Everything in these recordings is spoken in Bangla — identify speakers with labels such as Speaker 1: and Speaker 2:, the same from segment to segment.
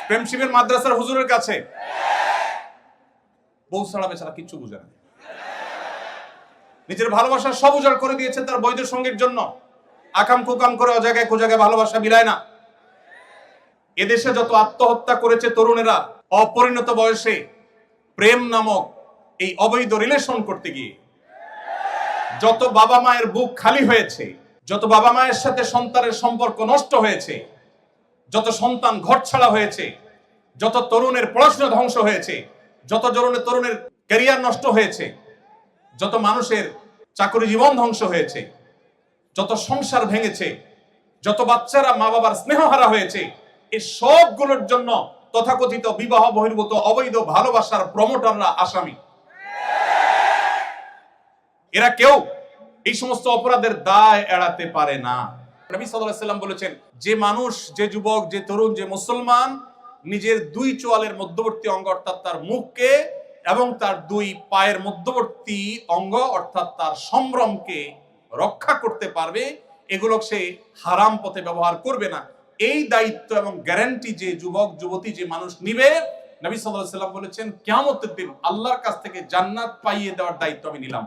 Speaker 1: প্রেম শিবির মাদ্রাসার হুজুরের কাছে বউ ছাড়া বেচারা কিচ্ছু বুঝে না, নিজের ভালোবাসা সব উজাড় করে দিয়েছে তার বৈধ সঙ্গীর জন্য। আকাম কুকাম করে অজায়গায় কুজায়গায় ভালোবাসা মিলায় না। এদেশে যত আত্মহত্যা করেছে তরুণেরা অপরিণত বয়সে প্রেম নামক এই অবৈধ রিলেশন করতে গিয়ে, যত বাবা মায়ের বুক খালি হয়েছে, যত বাবা মায়ের সাথে সন্তানের সম্পর্ক নষ্ট হয়েছে, যত সন্তান ঘর ছাড়া হয়েছে, যত তরুণের পড়াশোনা ধ্বংস হয়েছে, যত তরুণের ক্যারিয়ার নষ্ট হয়েছে, যত মানুষের চাকরি জীবন ধ্বংস হয়েছে, যত সংসার ভেঙেছে, যত বাচ্চারা মা বাবার স্নেহ হারা হয়েছে, এই সবগুলোর জন্য তথাকথিত বিবাহ বহির্ভূত অবৈধ ভালোবাসার প্রমোটাররা আসামি। এরা কেউ এই সমস্ত অপরাধের দায় এড়াতে পারে না। নবী সাল্লাল্লাহু আলাইহি ওয়াসাল্লাম বলেছেন, যে মানুষ, যে যুবক, যে তরুণ, যে মুসলমান নিজের দুই চোয়ালের মধ্যবর্তী অঙ্গ অর্থাৎ তার মুখকে এবং তার দুই পায়ের মধ্যবর্তী অঙ্গ অর্থাৎ তার সম্ভ্রমকে রক্ষা করতে পারবে, এগুলো সে হারাম পথে ব্যবহার করবে না, এই দায়িত্ব এবং গ্যারান্টি যে যুবক যুবতী, যে মানুষ নিবে, নবী সাল্লাল্লাহু আলাইহি ওয়াসাল্লাম বলেছেন কিয়ামতের দিন আল্লাহর কাছ থেকে জান্নাত পাইয়ে দেওয়ার দায়িত্ব আমি নিলাম।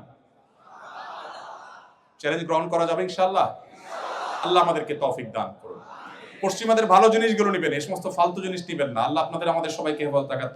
Speaker 1: চ্যালেঞ্জ গ্রহণ করা যাবে ইনশাআল্লাহ। আল্লাহ আমাদেরকে তৌফিক দান করুন। পশ্চিমাদের ভালো জিনিসগুলো নেবেন, এই সমস্ত ফালতু জিনিস নেবেন না। আল্লাহ আপনাদের আমাদের সবাইকে হেফাজত রাখার